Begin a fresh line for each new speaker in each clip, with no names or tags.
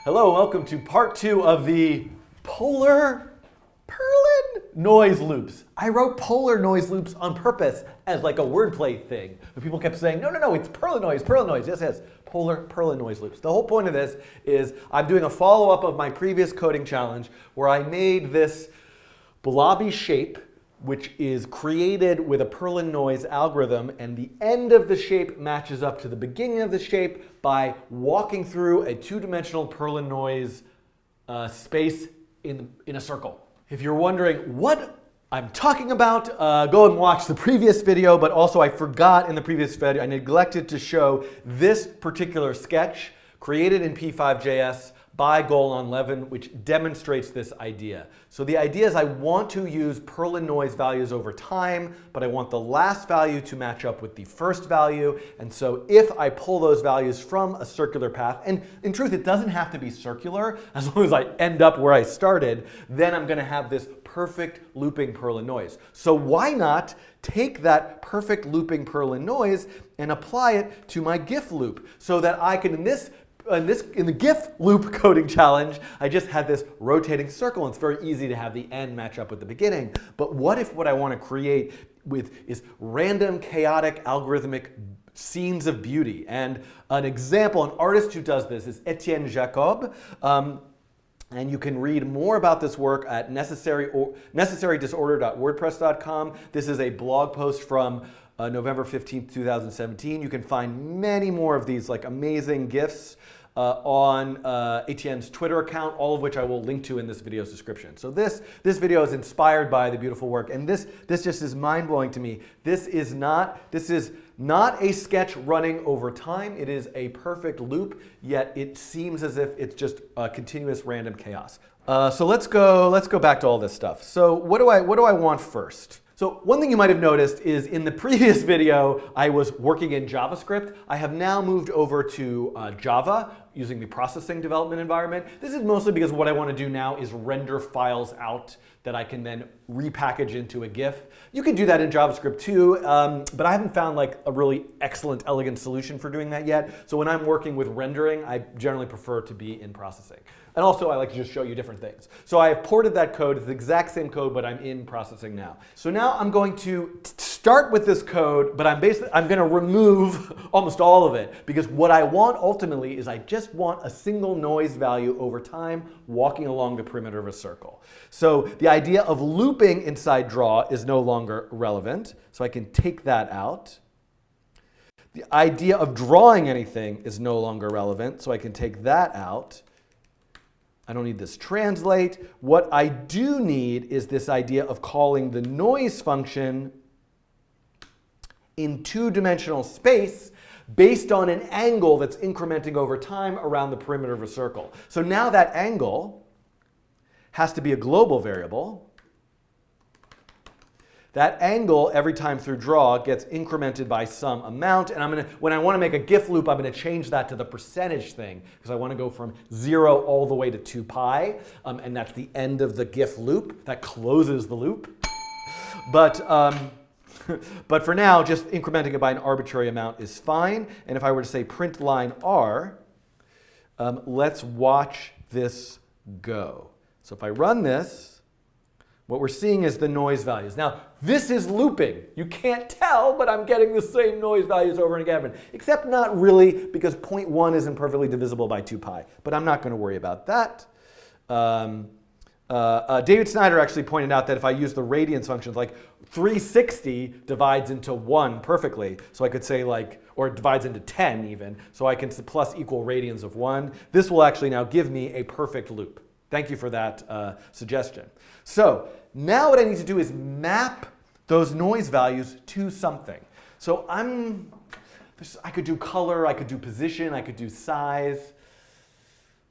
Hello, welcome to part 2 of the Polar Perlin Noise Loops. I wrote Polar Noise Loops on purpose as like a wordplay thing. But people kept saying, no, it's Perlin Noise, Perlin Noise. Yes, Polar Perlin Noise Loops. The whole point of this is I'm doing a follow-up of my previous coding challenge where I made this blobby shape which is created with a Perlin noise algorithm, and the end of the shape matches up to the beginning of the shape by walking through a two-dimensional Perlin noise space in a circle. If you're wondering what I'm talking about, go and watch the previous video, but also I forgot in the previous video, I neglected to show this particular sketch created in P5.js by Golan Levin, which demonstrates this idea. So the idea is I want to use Perlin noise values over time, but I want the last value to match up with the first value. And so if I pull those values from a circular path, and in truth it doesn't have to be circular, as long as I end up where I started, then I'm going to have this perfect looping Perlin noise. So why not take that perfect looping Perlin noise and apply it to my GIF loop so that I can, in the GIF loop coding challenge, I just had this rotating circle, and it's very easy to have the end match up with the beginning. But what if what I want to create is random, chaotic, algorithmic scenes of beauty? And an example, an artist who does this is Etienne Jacob. And you can read more about this work at necessarydisorder.wordpress.com. This is a blog post from November 15th, 2017. You can find many more of these like amazing GIFs on Etienne's Twitter account, all of which I will link to in this video's description. So this video is inspired by the beautiful work, and this just is mind-blowing to me. This is not a sketch running over time. It is a perfect loop, yet it seems as if it's just continuous random chaos. So let's go back to all this stuff. So what do I want first? So one thing you might have noticed is in the previous video, I was working in JavaScript. I have now moved over to Java using the processing development environment. This is mostly because what I want to do now is render files out that I can then repackage into a GIF. You can do that in JavaScript too, but I haven't found like a really excellent, elegant solution for doing that yet. So when I'm working with rendering, I generally prefer to be in processing. And also, I like to just show you different things. So I have ported that code. It's the exact same code, but I'm in processing now. So now I'm going to start with this code, but I'm going to remove almost all of it, because what I want ultimately is I just want a single noise value over time walking along the perimeter of a circle. So the idea of looping inside draw is no longer relevant, so I can take that out. The idea of drawing anything is no longer relevant, so I can take that out. I don't need this translate. What I do need is this idea of calling the noise function in two-dimensional space based on an angle that's incrementing over time around the perimeter of a circle. So now that angle has to be a global variable. That angle, every time through draw, gets incremented by some amount. And when I want to make a GIF loop, I'm going to change that to the percentage thing, because I want to go from 0 all the way to 2 pi. And that's the end of the GIF loop. That closes the loop. But for now, just incrementing it by an arbitrary amount is fine. And if I were to say print line r, let's watch this go. So if I run this, what we're seeing is the noise values. Now, this is looping. You can't tell, but I'm getting the same noise values over and again, except not really, because 0.1 isn't perfectly divisible by 2 pi. But I'm not going to worry about that. David Snyder actually pointed out that if I use the radians functions, like 360 divides into 1 perfectly. So I could say like, or it divides into 10 even. So I can plus equal radians of 1. This will actually now give me a perfect loop. Thank you for that suggestion. So now what I need to do is map those noise values to something. So I could do color, I could do position, I could do size.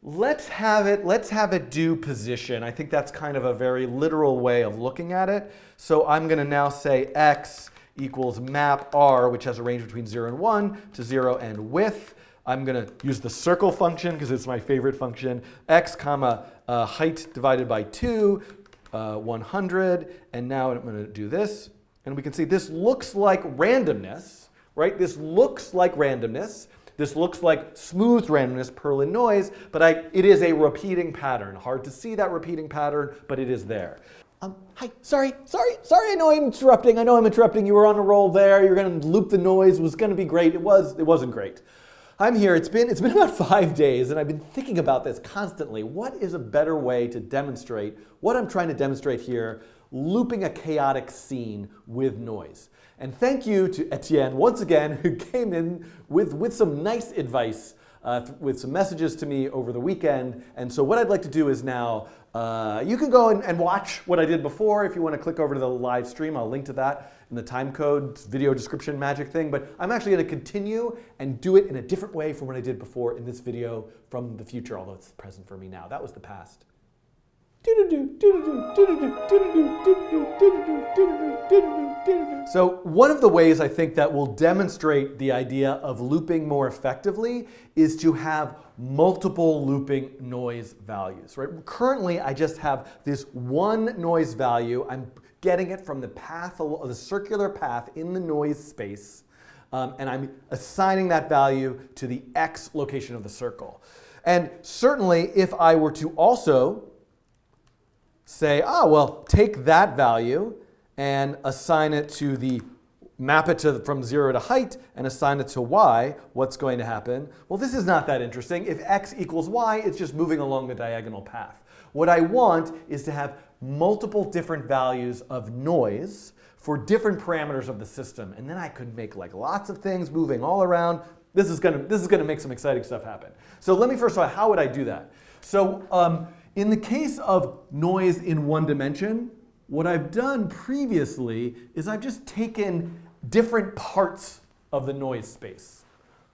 Let's have it do position. I think that's kind of a very literal way of looking at it. So I'm going to now say x equals map r, which has a range between 0 and 1 to 0 and width. I'm going to use the circle function because it's my favorite function. X comma height divided by 2, 100. And now I'm going to do this. And we can see this looks like randomness, right? This looks like randomness. This looks like smooth randomness, Perlin noise, but it is a repeating pattern. Hard to see that repeating pattern, but it is there. Hi, sorry, I know I'm interrupting. You were on a roll there. You're going to loop the noise. It was going to be great. It wasn't great. I'm here. It's been about 5 days, and I've been thinking about this constantly. What is a better way to demonstrate what I'm trying to demonstrate here, looping a chaotic scene with noise? And thank you to Etienne, once again, who came in with some nice advice, with some messages to me over the weekend. And so what I'd like to do is now, you can go and watch what I did before if you want to click over to the live stream. I'll link to that in the timecode video description magic thing. But I'm actually going to continue and do it in a different way from what I did before in this video from the future, although it's present for me now. That was the past. So one of the ways I think that will demonstrate the idea of looping more effectively is to have multiple looping noise values. Right? Currently, I just have this one noise value. I'm getting it from the path, the circular path in the noise space, and I'm assigning that value to the x location of the circle. And certainly, if I were to also say, well, take that value and assign it to map it from 0 to height and assign it to y, what's going to happen? Well, this is not that interesting. If x equals y, it's just moving along the diagonal path. What I want is to have multiple different values of noise for different parameters of the system. And then I could make like lots of things moving all around. This is gonna make some exciting stuff happen. So let me first talk, how would I do that? So in the case of noise in one dimension, what I've done previously is I've just taken different parts of the noise space.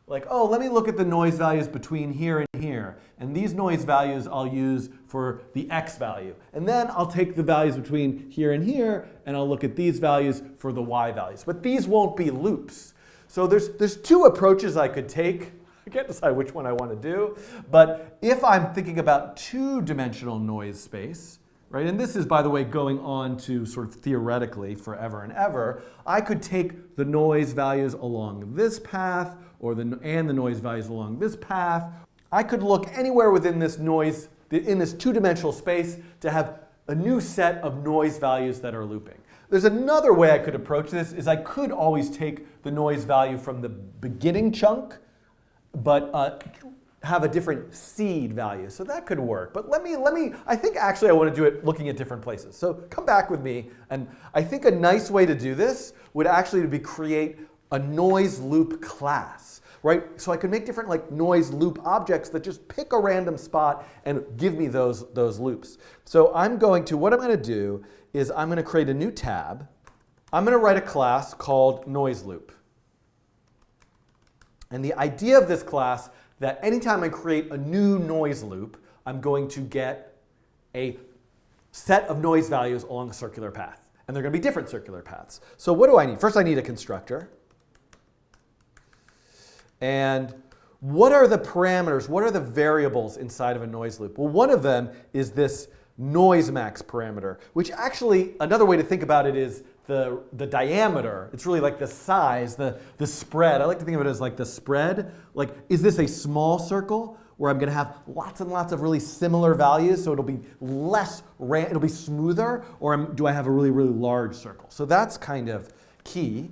Like, let me look at the noise values between here and here. And these noise values I'll use for the x value. And then I'll take the values between here and here, and I'll look at these values for the y values. But these won't be loops. So there's two approaches I could take. I can't decide which one I want to do. But if I'm thinking about two-dimensional noise space, right, and this is, by the way, going on to sort of theoretically forever and ever, I could take the noise values along this path and the noise values along this path. I could look anywhere within this noise, in this two-dimensional space, to have a new set of noise values that are looping. There's another way I could approach this, is I could always take the noise value from the beginning chunk, but have a different seed value. So that could work. But I think actually I want to do it looking at different places. So come back with me. And I think a nice way to do this would actually be create a noise loop class, right? So I could make different like noise loop objects that just pick a random spot and give me those loops. So what I'm going to do is I'm going to create a new tab. I'm going to write a class called NoiseLoop. And the idea of this class that anytime I create a new noise loop, I'm going to get a set of noise values along a circular path. And they're going to be different circular paths. So what do I need? First, I need a constructor. And what are the parameters? What are the variables inside of a noise loop? Well, one of them is this noise max parameter, which actually, another way to think about it is the diameter. It's really like the size, the spread. I like to think of it as like the spread. Like, is this a small circle where I'm going to have lots and lots of really similar values, so it'll be it'll be smoother, or do I have a really, really large circle? So that's kind of key.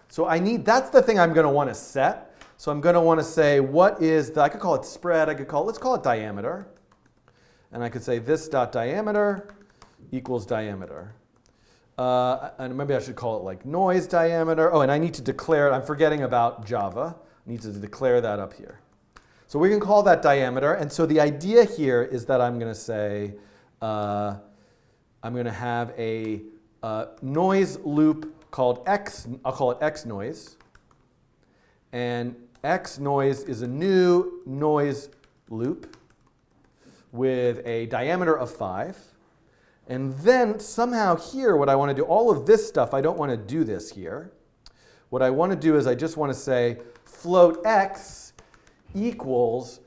So that's the thing I'm going to want to set. So I'm going to want to say, I could call it spread, let's call it diameter. And I could say this dot diameter equals diameter. And maybe I should call it like noise diameter. Oh, and I need to declare, I'm forgetting about Java. I need to declare that up here. So we can call that diameter. And so the idea here is that I'm going to say, I'm going to have a noise loop called X. I'll call it X noise. And X noise is a new noise loop with a diameter of 5. And then somehow here, what I want to do, all of this stuff, I don't want to do this here. What I want to do is I just want to say float x equals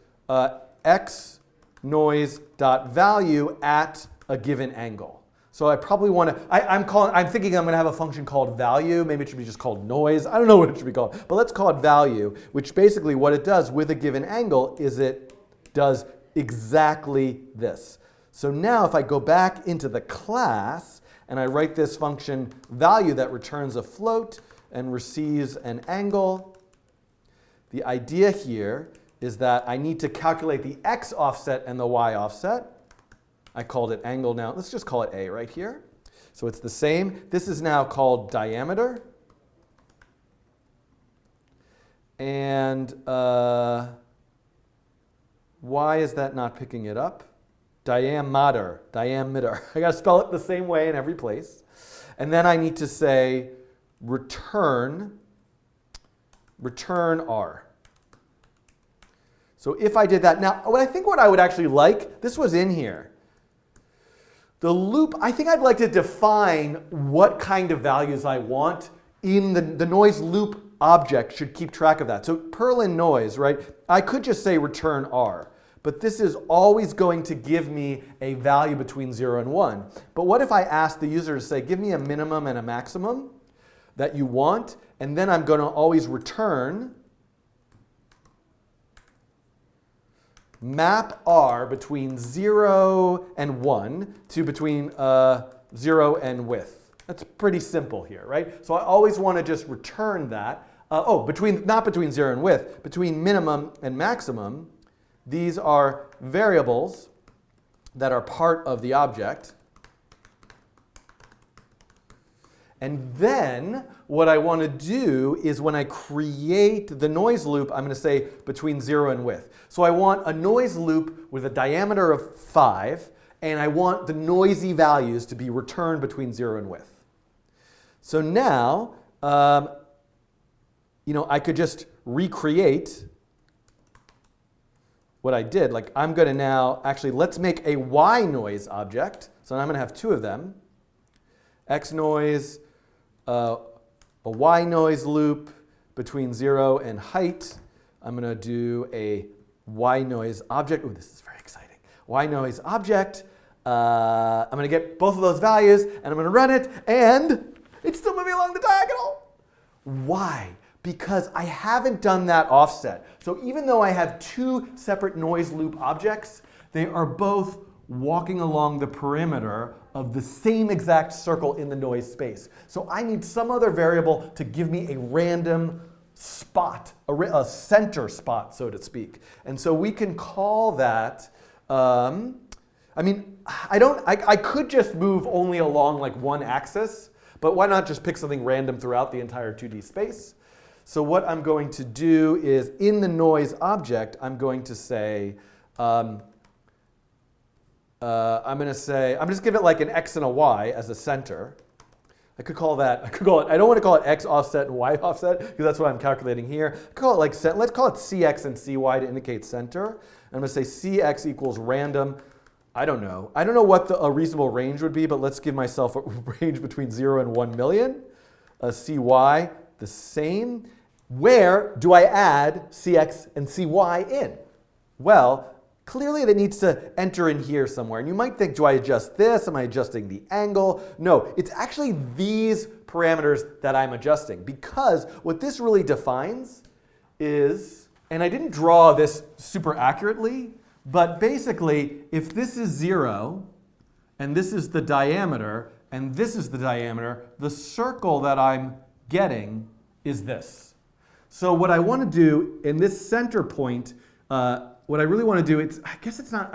x noise dot value at a given angle. So I probably want to, I'm thinking I'm going to have a function called value. Maybe it should be just called noise. I don't know what it should be called. But let's call it value, which basically what it does with a given angle is it does exactly this. So now if I go back into the class and I write this function value that returns a float and receives an angle, the idea here is that I need to calculate the x offset and the y offset. I called it angle now. Let's just call it A right here. So it's the same. This is now called diameter. And why is that not picking it up? Diameter. I got to spell it the same way in every place. And then I need to say return R. So if I did that, now what I would actually like, this was in here. The loop, I think I'd like to define what kind of values I want in the noise loop object should keep track of that. So Perlin noise, right? I could just say return R, but this is always going to give me a value between 0 and 1. But what if I ask the user to say, give me a minimum and a maximum that you want, and then I'm going to always return map R between 0 and 1 to between 0 and width. That's pretty simple here, right? So I always want to just return that. Not between 0 and width, between minimum and maximum. These are variables that are part of the object. And then what I want to do is when I create the noise loop, I'm going to say between 0 and width. So I want a noise loop with a diameter of 5, and I want the noisy values to be returned between 0 and width. So now, I could just recreate what I did. Like I'm going to now, actually, let's make a Y noise object. So now I'm going to have two of them. X noise, a Y noise loop between 0 and height. I'm going to do a Y noise object. Ooh, this is very exciting. Y noise object. I'm going to get both of those values, and I'm going to run it, and it's still moving along the diagonal. Why? Because I haven't done that offset. So even though I have two separate noise loop objects, they are both walking along the perimeter of the same exact circle in the noise space. So I need some other variable to give me a random spot, a center spot, so to speak. And so we can call that, I could just move only along like one axis, but why not just pick something random throughout the entire 2D space? So what I'm going to do is in the noise object, I'm going to say, I'm just give it like an X and a Y as a center. I don't want to call it X offset and Y offset because that's what I'm calculating here. Let's call it CX and CY to indicate center. And I'm going to say CX equals random. I don't know what a reasonable range would be, but let's give myself a range between 0 and 1 million. CY, the same. Where do I add CX and CY in? Well, clearly that needs to enter in here somewhere. And you might think, do I adjust this? Am I adjusting the angle? No, it's actually these parameters that I'm adjusting. Because what this really defines is, and I didn't draw this super accurately, but basically, if this is 0, and this is the diameter, and this is the diameter, the circle that I'm getting is this. So what I want to do in this center point, what I really want to do, I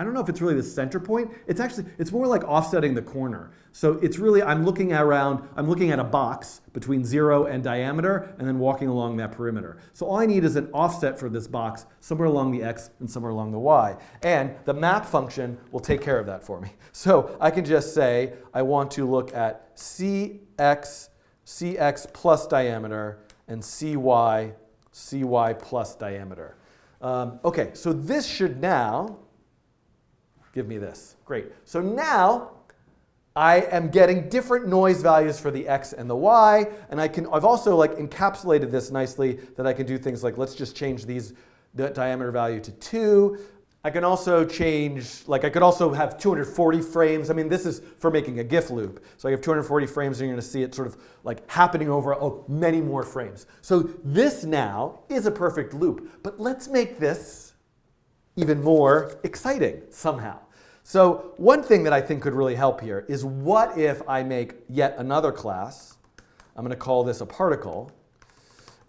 don't know if it's really the center point. It's more like offsetting the corner. So it's really, I'm looking at a box between 0 and diameter and then walking along that perimeter. So all I need is an offset for this box somewhere along the X and somewhere along the Y. And the map function will take care of that for me. So I can just say, I want to look at CX plus diameter and CY plus diameter. Okay, so this should now give me this. Great. So now I am getting different noise values for the X and the Y, and I've also encapsulated this nicely that I can do things like, let's just change the diameter value to 2. I can also change, like I could also have 240 frames. I mean, this is for making a GIF loop. So I have 240 frames and you're going to see it sort of like happening over many more frames. So this now is a perfect loop. But let's make this even more exciting somehow. So one thing that I think could really help here is what if I make yet another class. I'm going to call this a particle.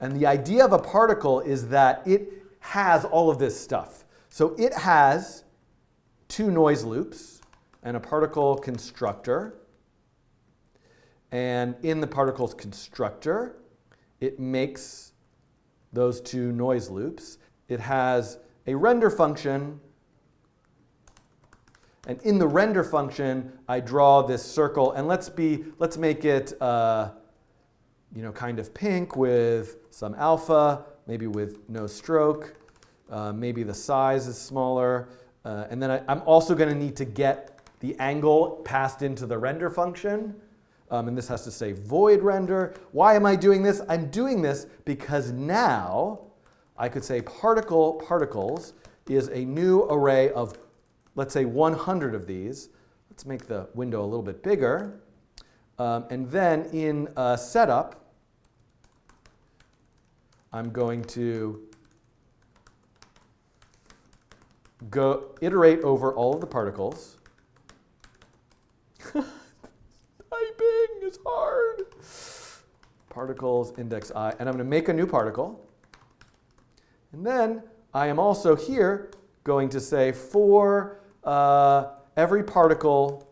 And the idea of a particle is that it has all of this stuff. So it has two noise loops and a particle constructor. And in the particle's constructor, it makes those two noise loops. It has a render function. And in the render function, I draw this circle. And let's make it kind of pink with some alpha, maybe with no stroke. Maybe the size is smaller. And then I'm also going to need to get the angle passed into the render function. And this has to say void render. Why am I doing this? I'm doing this because now I could say particles is a new array of, let's say, 100 of these. Let's make the window a little bit bigger. And then in setup, I'm going to go iterate over all of the particles. Typing is hard. Particles, index I, and I'm going to make a new particle. And then I am also here going to say for every particle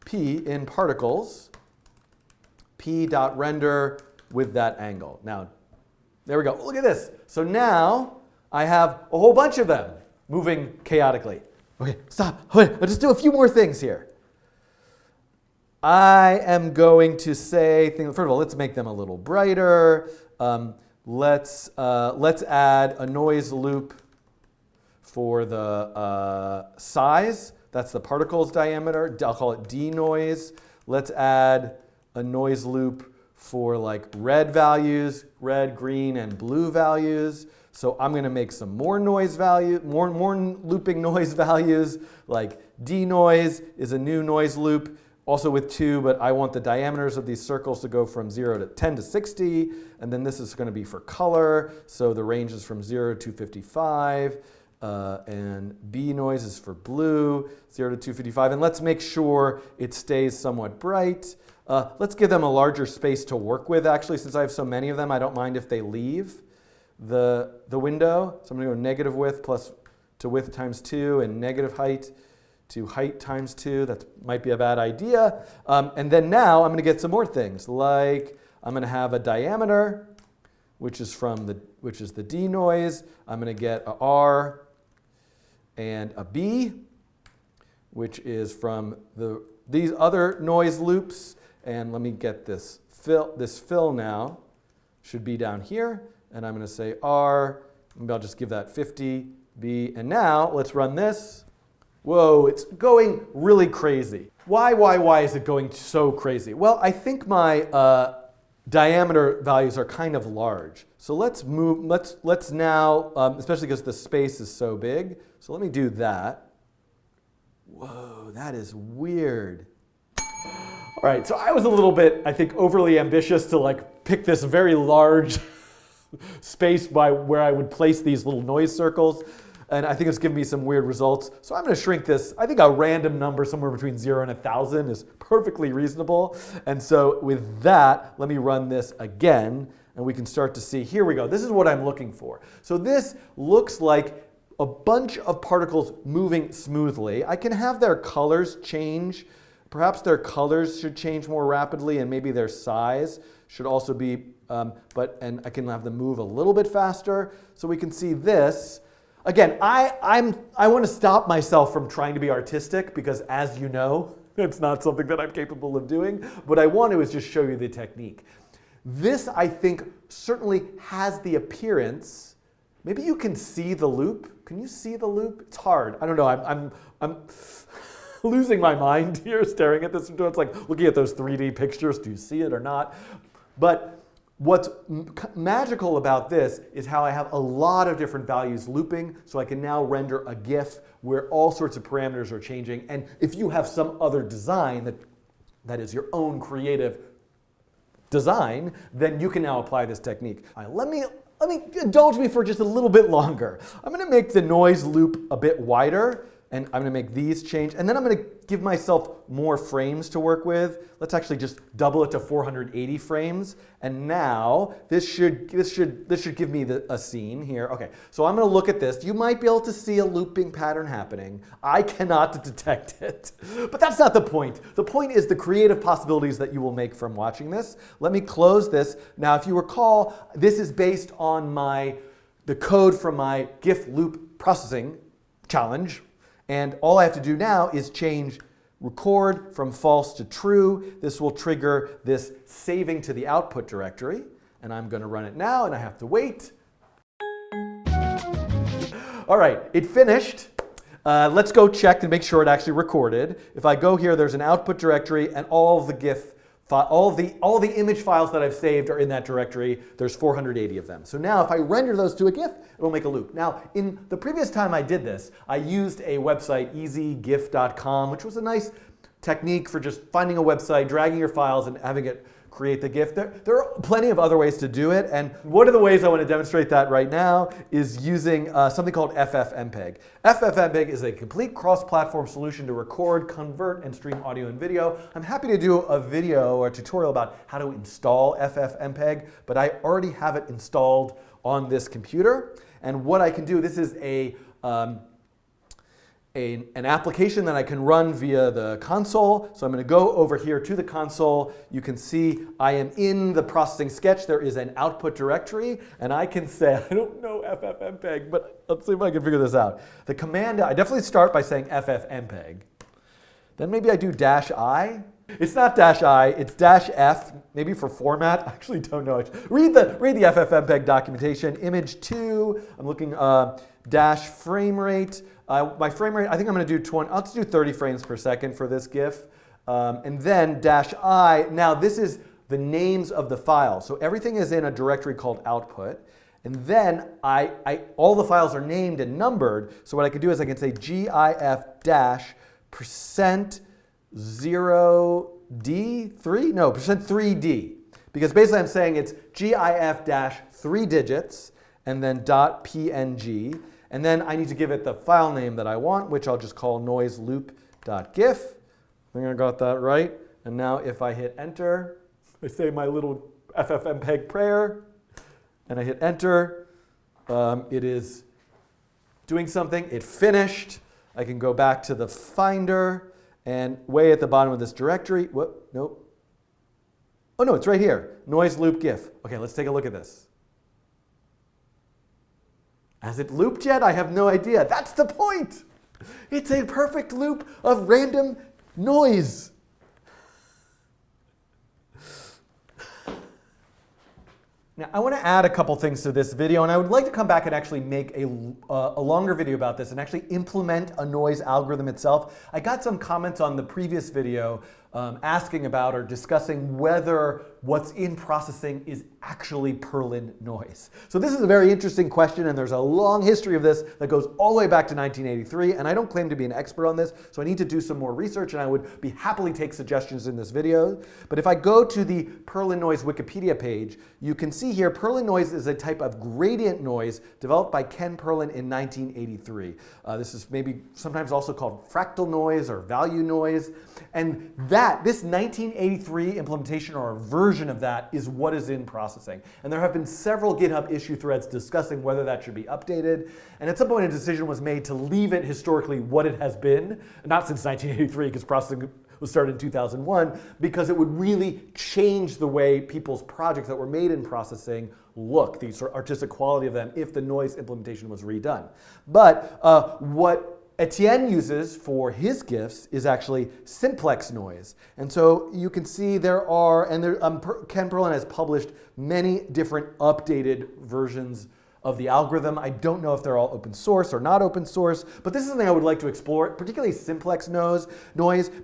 P in particles, P.render with that angle. Now, there we go. Look at this. So now I have a whole bunch of them moving chaotically. Okay, stop. Wait, I'll just do a few more things here. I am going to say, first of all, let's make them a little brighter. Let's add a noise loop for the size. That's the particle's diameter. I'll call it dnoise. Let's add a noise loop for like red values, red, green, and blue values. So I'm going to make some more noise value, more looping noise values, like dnoise is a new noise loop, also with 2, but I want the diameters of these circles to go from 0 to 10 to 60, and then this is going to be for color, so the range is from 0 to 255, and B noise is for blue, 0 to 255, and let's make sure it stays somewhat bright. Let's give them a larger space to work with, actually, since I have so many of them, I don't mind if they leave the window. So I'm going to go negative width plus to width times 2 and negative height to height times 2. That might be a bad idea. And then now I'm going to get some more things, like I'm going to have a diameter, which is the D noise. I'm going to get a R and a B, which is from these other noise loops. And let me get this fill now. Should be down here. And I'm going to say R. Maybe I'll just give that 50, B. And now let's run this. Whoa, it's going really crazy. Why is it going so crazy? Well, I think my diameter values are kind of large. So let's move, let's now, especially because the space is so big. So let me do that. Whoa, that is weird. All right, so I was a little bit, I think, overly ambitious to like pick this very large space by where I would place these little noise circles. And I think it's giving me some weird results. So I'm going to shrink this. I think a random number somewhere between 0 and 1,000 is perfectly reasonable. And so with that, let me run this again. And we can start to see, here we go. This is what I'm looking for. So this looks like a bunch of particles moving smoothly. I can have their colors change. Perhaps their colors should change more rapidly, and maybe their size should also be, and I can have them move a little bit faster. So we can see this. Again, I want to stop myself from trying to be artistic because, as you know, it's not something that I'm capable of doing. What I want to is just show you the technique. This, I think, certainly has the appearance. Maybe you can see the loop. Can you see the loop? It's hard. I don't know. I'm losing my mind here staring at this. It's like looking at those 3D pictures. Do you see it or not? But What's magical about this is how I have a lot of different values looping, so I can now render a GIF where all sorts of parameters are changing. And if you have some other design that is your own creative design, then you can now apply this technique. All right, let me indulge me for just a little bit longer. I'm going to make the noise loop a bit wider, and I'm going to make these change, and then I'm going to give myself more frames to work with. Let's actually just double it to 480 frames, and now this should give me a scene here. Okay, so I'm going to look at this. You might be able to see a looping pattern happening. I cannot detect it, but that's not the point. The point is the creative possibilities that you will make from watching this. Let me close this. Now, if you recall, this is based on the code from my GIF loop processing challenge. And all I have to do now is change record from false to true. This will trigger this saving to the output directory. And I'm going to run it now, and I have to wait. All right, it finished. Let's go check to make sure it actually recorded. If I go here, there's an output directory, and all the GIF all the image files that I've saved are in that directory. There's 480 of them. So now if I render those to a GIF, it'll make a loop. Now, in the previous time I did this, I used a website, easygif.com, which was a nice technique for just finding a website, dragging your files, and having it create the GIF. There are plenty of other ways to do it, and one of the ways I want to demonstrate that right now is using something called FFmpeg. FFmpeg is a complete cross-platform solution to record, convert, and stream audio and video. I'm happy to do a video or a tutorial about how to install FFmpeg, but I already have it installed on this computer. And what I can do, this is an application that I can run via the console. So I'm going to go over here to the console. You can see I am in the processing sketch. There is an output directory, and I can say, I don't know FFmpeg, but let's see if I can figure this out. The command, I definitely start by saying FFmpeg. Then maybe I do -i. It's not -i, it's -f, maybe for format. I actually don't know. Read the FFmpeg documentation. Image 2, I'm looking dash frame rate. My frame rate, I think I'm going to do 20. I'll just do 30 frames per second for this GIF. And then -i. Now this is the names of the files. So everything is in a directory called output. And then all the files are named and numbered. So what I can do is I can say GIF dash %0D3? No, %3D. Because basically I'm saying it's GIF dash 3 digits and then .png. And then I need to give it the file name that I want, which I'll just call noiseloop.gif. I think I got that right. And now if I hit enter, I say my little FFmpeg prayer, and I hit enter, it is doing something. It finished. I can go back to the Finder, and way at the bottom of this directory, nope. Oh no, it's right here, NoiseLoop GIF. Okay, let's take a look at this. Has it looped yet? I have no idea. That's the point. It's a perfect loop of random noise. Now, I want to add a couple things to this video, and I would like to come back and actually make a longer video about this and actually implement a noise algorithm itself. I got some comments on the previous video asking about or discussing whether what's in processing is actually Perlin noise. So this is a very interesting question, and there's a long history of this that goes all the way back to 1983, and I don't claim to be an expert on this, so I need to do some more research, and I would be happily take suggestions in this video. But if I go to the Perlin noise Wikipedia page, you can see here Perlin noise is a type of gradient noise developed by Ken Perlin in 1983. This is maybe sometimes also called fractal noise or value noise, and this 1983 implementation or a version of that is what is in processing. And there have been several GitHub issue threads discussing whether that should be updated. And at some point a decision was made to leave it historically what it has been, not since 1983 because processing was started in 2001, because it would really change the way people's projects that were made in processing look, the sort of artistic quality of them, if the noise implementation was redone. But what Etienne uses for his GIFs is actually simplex noise. And so you can see Ken Perlin has published many different updated versions of the algorithm. I don't know if they're all open source or not open source, but this is something I would like to explore, particularly simplex noise,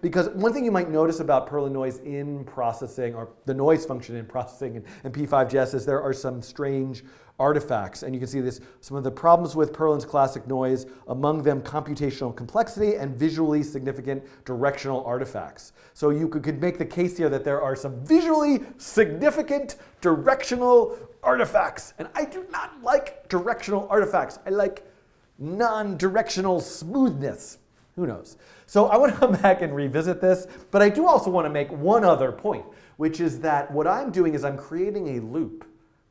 because one thing you might notice about Perlin noise in processing, or the noise function in processing and P5JS, is there are some strange artifacts. And you can see this, some of the problems with Perlin's classic noise, among them computational complexity and visually significant directional artifacts. So you could make the case here that there are some visually significant directional artifacts. And I do not like directional artifacts. I like non-directional smoothness. Who knows? So I want to come back and revisit this, but I do also want to make one other point, which is that what I'm doing is I'm creating a loop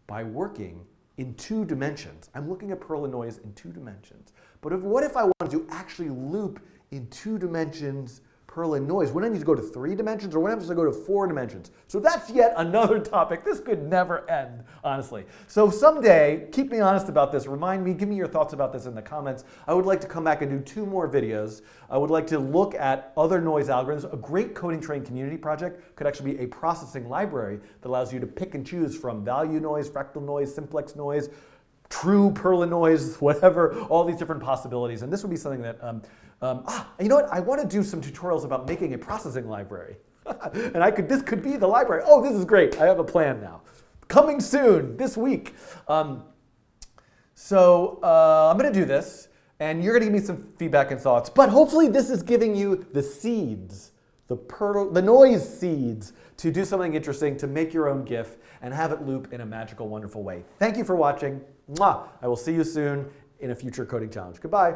by working in 2 dimensions. I'm looking at Perlin noise in 2 dimensions. But what if I wanted to actually loop in 2 dimensions Perlin noise? Wouldn't I need to go to 3 dimensions, or wouldn't I have to go to 4 dimensions? So that's yet another topic. This could never end, honestly. So someday, keep me honest about this. Remind me, give me your thoughts about this in the comments. I would like to come back and do 2 more videos. I would like to look at other noise algorithms. A great coding train community project could actually be a processing library that allows you to pick and choose from value noise, fractal noise, simplex noise, true Perlin noise, whatever, all these different possibilities. And this would be something that, you know what? I want to do some tutorials about making a processing library. And this could be the library. Oh, this is great. I have a plan now. Coming soon, this week. So I'm going to do this, and you're going to give me some feedback and thoughts. But hopefully this is giving you the seeds, the noise seeds, to do something interesting, to make your own GIF, and have it loop in a magical, wonderful way. Thank you for watching. Mwah! I will see you soon in a future coding challenge. Goodbye.